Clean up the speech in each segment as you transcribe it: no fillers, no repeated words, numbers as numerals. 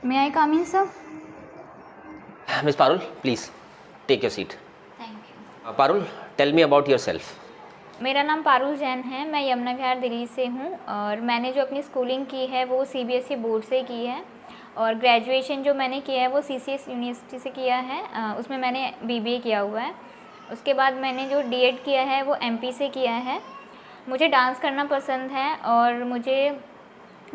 May I come in, sir? Miss Parul, please take your seat. Thank you. Parul, tell me about yourself. मेरा नाम पारुल जैन है, मैं यमुना विहार दिल्ली से हूँ और मैंने जो अपनी स्कूलिंग की है वो सीबीएसई बोर्ड से की है और ग्रेजुएशन जो मैंने किया है वो सीसीएस यूनिवर्सिटी से किया है, उसमें मैंने बीबीए किया हुआ है। उसके बाद मैंने जो डीएड किया है वो एमपी से किया है। मुझे डांस करना पसंद है और मुझे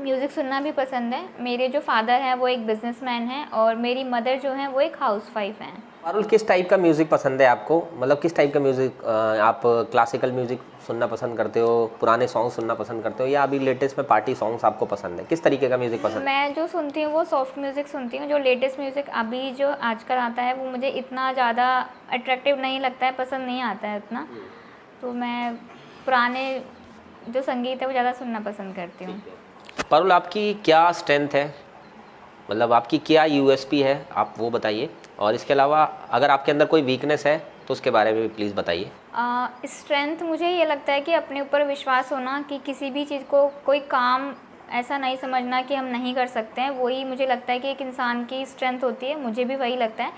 म्यूज़िक सुनना भी पसंद है। मेरे जो फादर हैं वो एक बिजनेसमैन हैं और मेरी मदर जो हैं वो एक हाउसवाइफ हैं। पारुल, किस टाइप का म्यूज़िक पसंद है आपको? मतलब किस टाइप का म्यूज़िक, आप क्लासिकल म्यूज़िक सुनना पसंद करते हो, पुराने सॉन्ग सुनना पसंद करते हो, या अभी लेटेस्ट में पार्टी सॉन्ग्स आपको पसंद है? किस तरीके का म्यूज़िक पसंद है? मैं जो सुनती हूँ वो सॉफ्ट म्यूज़िक सुनती हूँ। जो लेटेस्ट म्यूज़िक अभी जो आजकल आता है वो मुझे इतना ज़्यादा अट्रैक्टिव नहीं लगता है, पसंद नहीं आता है उतना। तो मैं पुराने जो संगीत है वो ज़्यादा सुनना पसंद करती हूँ। पारुल, आपकी क्या स्ट्रेंथ है, मतलब आपकी क्या यूएसपी है, आप वो बताइए। और इसके अलावा अगर आपके अंदर कोई वीकनेस है तो उसके बारे में भी प्लीज़ बताइए। स्ट्रेंथ मुझे ये लगता है कि अपने ऊपर विश्वास होना, कि किसी भी चीज़ को कोई काम ऐसा नहीं समझना कि हम नहीं कर सकते हैं, वही मुझे लगता है कि एक इंसान की स्ट्रेंथ होती है। मुझे भी वही लगता है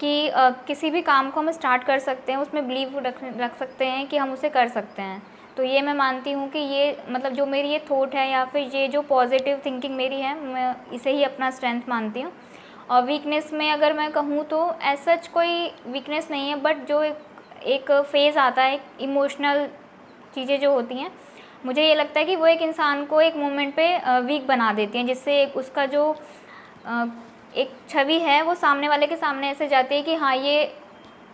कि किसी भी काम को हम स्टार्ट कर सकते हैं, उसमें बिलीव रख सकते हैं कि हम उसे कर सकते हैं। तो ये मैं मानती हूँ कि ये मतलब जो मेरी ये थॉट है या फिर ये जो पॉजिटिव थिंकिंग मेरी है, मैं इसे ही अपना स्ट्रेंथ मानती हूँ। और वीकनेस में अगर मैं कहूँ तो ऐसा कोई वीकनेस नहीं है, बट जो एक फेज़ आता है, एक इमोशनल चीज़ें जो होती हैं, मुझे ये लगता है कि वो एक इंसान को एक मोमेंट पे वीक बना देती हैं, जिससे उसका जो एक छवि है वो सामने वाले के सामने ऐसे जाती है कि हाँ ये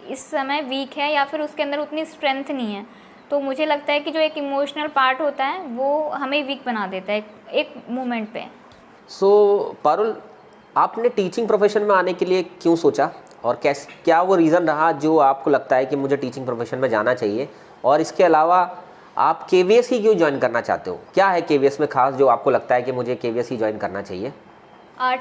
इस समय वीक है या फिर उसके अंदर उतनी स्ट्रेंथ नहीं है। तो मुझे लगता है कि जो एक इमोशनल पार्ट होता है वो हमें वीक बना देता है एक मोमेंट पे। पारुल, आपने टीचिंग प्रोफेशन में आने के लिए क्यों सोचा, और क्या वो रीज़न रहा जो आपको लगता है कि मुझे टीचिंग प्रोफेशन में जाना चाहिए? और इसके अलावा आप केवीएस ही क्यों ज्वाइन करना चाहते हो? क्या है केवीएस में खास जो आपको लगता है कि मुझे केवीएस ही ज्वाइन करना चाहिए?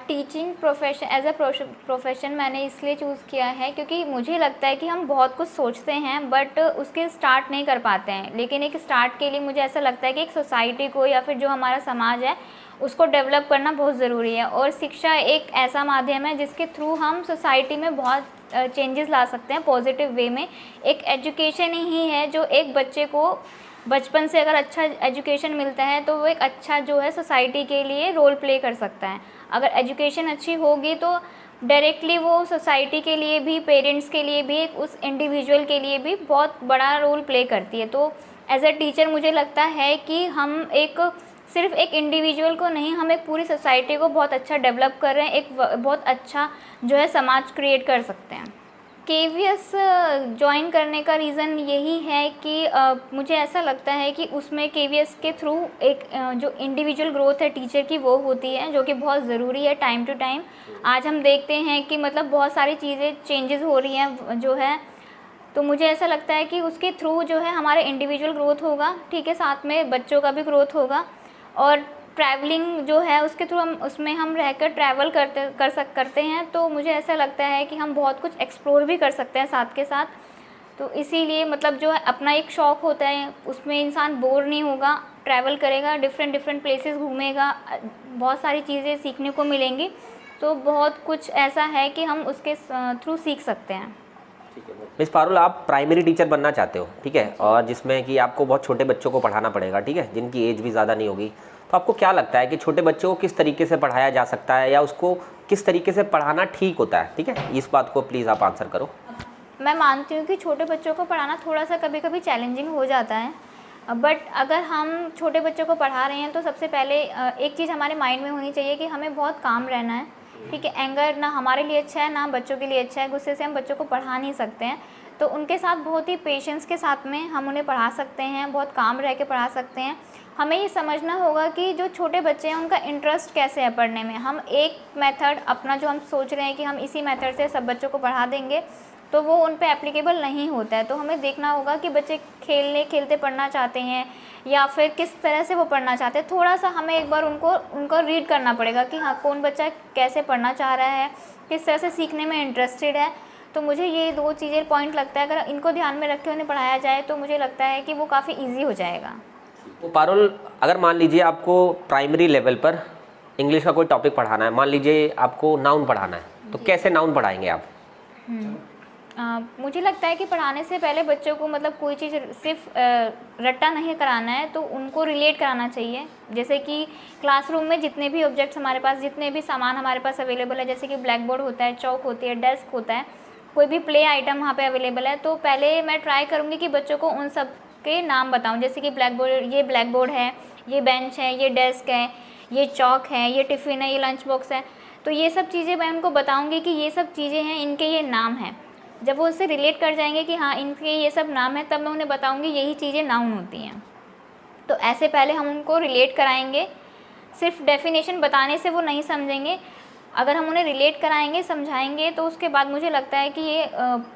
Teaching profession as a profession मैंने इसलिए चूज़ किया है क्योंकि मुझे लगता है कि हम बहुत कुछ सोचते हैं बट उसके स्टार्ट नहीं कर पाते हैं। लेकिन एक स्टार्ट के लिए मुझे ऐसा लगता है कि एक सोसाइटी को या फिर जो हमारा समाज है उसको डेवलप करना बहुत ज़रूरी है। और शिक्षा एक ऐसा माध्यम है जिसके थ्रू हम सोसाइटी में बहुत चेंजेस ला सकते हैं पॉजिटिव वे में। एक एजुकेशन ही है जो एक बच्चे को बचपन से अगर अच्छा एजुकेशन मिलता है तो वो एक अच्छा जो है सोसाइटी के लिए रोल प्ले कर सकता है। अगर एजुकेशन अच्छी होगी तो डायरेक्टली वो सोसाइटी के लिए भी, पेरेंट्स के लिए भी, उस इंडिविजुअल के लिए भी बहुत बड़ा रोल प्ले करती है। तो एज अ टीचर मुझे लगता है कि हम सिर्फ एक इंडिविजुअल को नहीं, हम एक पूरी सोसाइटी को बहुत अच्छा डेवलप कर रहे हैं, एक बहुत अच्छा जो है समाज क्रिएट कर सकते हैं। केवीएस ज्वाइन करने का रीज़न यही है कि मुझे ऐसा लगता है कि उसमें केवीएस के थ्रू एक जो इंडिविजुअल ग्रोथ है टीचर की वो होती है, जो कि बहुत ज़रूरी है टाइम टू टाइम। आज हम देखते हैं कि मतलब बहुत सारी चीज़ें चेंजेस हो रही हैं जो है, तो मुझे ऐसा लगता है कि उसके थ्रू जो है हमारे इंडिविजुअल ग्रोथ होगा, ठीक है, साथ में बच्चों का भी ग्रोथ होगा। और ट्रैवलिंग जो है उसके थ्रू हम रहकर ट्रैवल करते हैं, तो मुझे ऐसा लगता है कि हम बहुत कुछ एक्सप्लोर भी कर सकते हैं साथ के साथ। तो इसीलिए मतलब जो है अपना एक शौक़ होता है, उसमें इंसान बोर नहीं होगा, ट्रैवल करेगा, डिफरेंट प्लेसेस घूमेगा, बहुत सारी चीज़ें सीखने को मिलेंगी। तो बहुत कुछ ऐसा है कि हम उसके थ्रू सीख सकते हैं। मिस पारुल, आप प्राइमरी टीचर बनना चाहते हो, ठीक है, और जिसमें कि आपको बहुत छोटे बच्चों को पढ़ाना पड़ेगा, ठीक है, जिनकी एज भी ज़्यादा नहीं होगी। तो आपको क्या लगता है कि छोटे बच्चों को किस तरीके से पढ़ाया जा सकता है, या उसको किस तरीके से पढ़ाना ठीक होता है? ठीक है, इस बात को प्लीज़ आप आंसर करो। मैं मानती हूँ कि छोटे बच्चों को पढ़ाना थोड़ा सा कभी कभी चैलेंजिंग हो जाता है, बट अगर हम छोटे बच्चों को पढ़ा रहे हैं तो सबसे पहले एक चीज़ हमारे माइंड में होनी चाहिए कि हमें बहुत काम रहना है, ठीक है। एंगर ना हमारे लिए अच्छा है ना बच्चों के लिए अच्छा है, गुस्से से हम बच्चों को पढ़ा नहीं सकते हैं। तो उनके साथ बहुत ही पेशेंस के साथ में हम उन्हें पढ़ा सकते हैं, बहुत काम रह के पढ़ा सकते हैं। हमें ये समझना होगा कि जो छोटे बच्चे हैं उनका इंटरेस्ट कैसे है पढ़ने में। हम एक मेथड अपना जो हम सोच रहे हैं कि हम इसी मेथड से सब बच्चों को पढ़ा देंगे तो वो उन पे एप्लीकेबल नहीं होता है। तो हमें देखना होगा कि बच्चे खेलते पढ़ना चाहते हैं या फिर किस तरह से वो पढ़ना चाहते हैं। थोड़ा सा हमें एक बार उनको रीड करना पड़ेगा कि हाँ कौन बच्चा कैसे पढ़ना चाह रहा है, किस तरह से सीखने में इंटरेस्टेड है। तो मुझे ये दो चीज़ें पॉइंट लगता है, अगर इनको ध्यान में रख के उन्हें पढ़ाया जाए तो मुझे लगता है कि वो काफ़ी ईजी हो जाएगा। तो पारुल, अगर मान लीजिए आपको प्राइमरी लेवल पर इंग्लिश का कोई टॉपिक पढ़ाना है, मान लीजिए आपको नाउन पढ़ाना है, तो कैसे नाउन पढ़ाएंगे आप? मुझे लगता है कि पढ़ाने से पहले बच्चों को मतलब कोई चीज़ सिर्फ रट्टा नहीं कराना है, तो उनको रिलेट कराना चाहिए। जैसे कि क्लासरूम में जितने भी ऑब्जेक्ट्स हमारे पास, जितने भी सामान हमारे पास अवेलेबल है, जैसे कि ब्लैक बोर्ड होता है, चौक होती है, डेस्क होता है, कोई भी प्ले आइटम वहाँ पे अवेलेबल है, तो पहले मैं ट्राई करूँगी कि बच्चों को उन सब के नाम बताऊँ। जैसे कि ये ब्लैक बोर्ड है, ये बेंच है, ये डेस्क है, ये चौक है, ये टिफ़िन है, ये लंच बॉक्स है। तो ये सब चीज़ें मैं उनको बताऊँगी कि ये सब चीज़ें हैं, इनके ये नाम हैं। जब वो उससे रिलेट कर जाएंगे कि हाँ इनके ये सब नाम है, तब मैं उन्हें बताऊँगी यही चीज़ें नाउन होती हैं। तो ऐसे पहले हम उनको रिलेट कराएंगे। सिर्फ डेफिनेशन बताने से वो नहीं समझेंगे, अगर हम उन्हें रिलेट कराएंगे, समझाएंगे, तो उसके बाद मुझे लगता है कि ये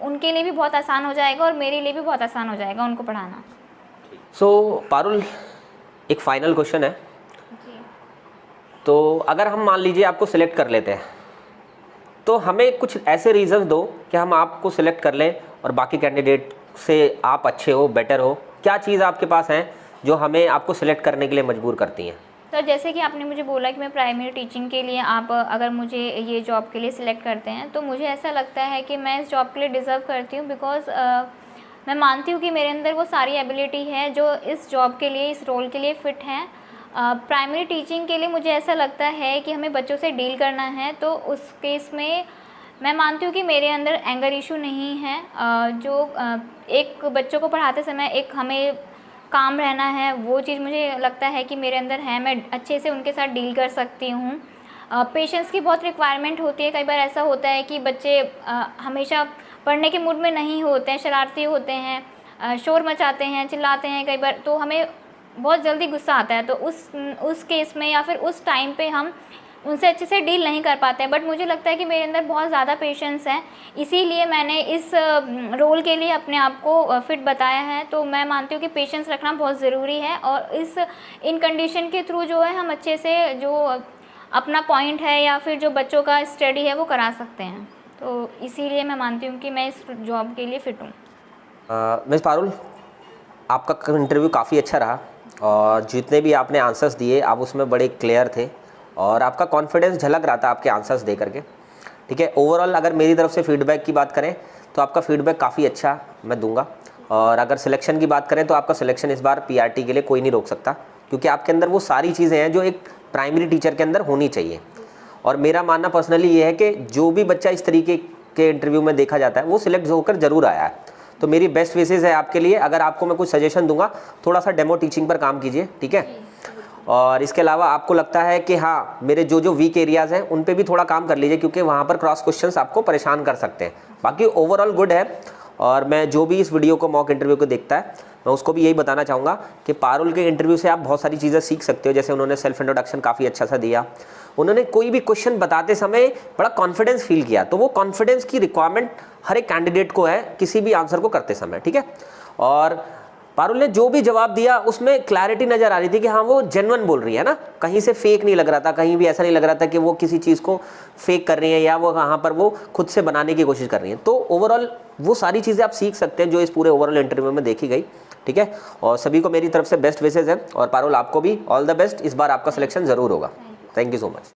उनके लिए भी बहुत आसान हो जाएगा और मेरे लिए भी बहुत आसान हो जाएगा उनको पढ़ाना। सो पारुल, एक फाइनल क्वेश्चन है जी। तो अगर हम मान लीजिए आपको सिलेक्ट कर लेते हैं, तो हमें कुछ ऐसे रीज़न्स दो कि हम आपको सिलेक्ट कर लें और बाकी कैंडिडेट से आप अच्छे हो, बेटर हो। क्या चीज़ आपके पास है जो हमें आपको सिलेक्ट करने के लिए मजबूर करती हैं? सर जैसे कि आपने मुझे बोला कि मैं प्राइमरी टीचिंग के लिए आप अगर मुझे ये जॉब के लिए सिलेक्ट करते हैं, तो मुझे ऐसा लगता है कि मैं इस जॉब के लिए डिज़र्व करती हूँ। बिकॉज़ मैं मानती हूँ कि मेरे अंदर वो सारी एबिलिटी है जो इस जॉब के लिए, इस रोल के लिए फ़िट हैं। प्राइमरी टीचिंग के लिए मुझे ऐसा लगता है कि हमें बच्चों से डील करना है, तो उस केस में मैं मानती हूँ कि मेरे अंदर एंगर इशू नहीं है। जो एक बच्चों को पढ़ाते समय एक हमें काम रहना है, वो चीज़ मुझे लगता है कि मेरे अंदर है। मैं अच्छे से उनके साथ डील कर सकती हूँ। पेशेंस की बहुत रिक्वायरमेंट होती है। कई बार ऐसा होता है कि बच्चे हमेशा पढ़ने के मूड में नहीं होते हैं, शरारती होते हैं, शोर मचाते हैं, चिल्लाते हैं कई बार, तो हमें बहुत जल्दी गुस्सा आता है। तो उस केस में या फिर उस टाइम पे हम उनसे अच्छे से डील नहीं कर पाते हैं। बट मुझे लगता है कि मेरे अंदर बहुत ज़्यादा पेशेंस है, इसीलिए मैंने इस रोल के लिए अपने आप को फिट बताया है। तो मैं मानती हूँ कि पेशेंस रखना बहुत ज़रूरी है, और इन कंडीशन के थ्रू जो है हम अच्छे से जो अपना पॉइंट है या फिर जो बच्चों का स्टडी है वो करा सकते हैं। तो इसीलिए मैं मानती हूँ कि मैं इस जॉब के लिए फ़िट हूँ। मिस पारुल, आपका इंटरव्यू काफ़ी अच्छा रहा और जितने भी आपने आंसर्स दिए आप उसमें बड़े क्लियर थे और आपका कॉन्फिडेंस झलक रहा था आपके आंसर्स दे करके। ठीक है, ओवरऑल अगर मेरी तरफ से फीडबैक की बात करें तो आपका फीडबैक काफ़ी अच्छा मैं दूंगा। और अगर सिलेक्शन की बात करें तो आपका सिलेक्शन इस बार पीआरटी के लिए कोई नहीं रोक सकता, क्योंकि आपके अंदर वो सारी चीज़ें हैं जो एक प्राइमरी टीचर के अंदर होनी चाहिए। और मेरा मानना पर्सनली ये है कि जो भी बच्चा इस तरीके के इंटरव्यू में देखा जाता है वो सिलेक्ट होकर ज़रूर आया है। तो मेरी बेस्ट विशेज़ है आपके लिए। अगर आपको मैं कुछ सजेशन दूंगा, थोड़ा सा डेमो टीचिंग पर काम कीजिए, ठीक है। और इसके अलावा आपको लगता है कि हाँ मेरे जो वीक एरियाज़ हैं उन पे भी थोड़ा काम कर लीजिए, क्योंकि वहाँ पर क्रॉस क्वेश्चंस आपको परेशान कर सकते हैं। बाकी ओवरऑल गुड है। और मैं जो भी इस वीडियो को मॉक इंटरव्यू को देखता है, मैं उसको भी यही बताना चाहूँगा कि पारुल के इंटरव्यू से आप बहुत सारी चीज़ें सीख सकते हो। जैसे उन्होंने सेल्फ इंट्रोडक्शन काफ़ी अच्छा सा दिया, उन्होंने कोई भी क्वेश्चन बताते समय बड़ा कॉन्फिडेंस फील किया। तो वो कॉन्फिडेंस की रिक्वायरमेंट हर एक कैंडिडेट को है किसी भी आंसर को करते समय, ठीक है। और पारुल ने जो भी जवाब दिया उसमें क्लैरिटी नज़र आ रही थी कि हाँ वो जेन्युइन बोल रही है ना, कहीं से फेक नहीं लग रहा था, कहीं भी ऐसा नहीं लग रहा था कि वो किसी चीज़ को फेक कर रही है या वो कहाँ पर वो खुद से बनाने की कोशिश कर रही है। तो ओवरऑल वो सारी चीज़ें आप सीख सकते हैं जो इस पूरे ओवरऑल इंटरव्यू में देखी गई, ठीक है। और सभी को मेरी तरफ से बेस्ट विशेज़ हैं। और पारुल आपको भी ऑल द बेस्ट, इस बार आपका सिलेक्शन ज़रूर होगा। Thank you so much.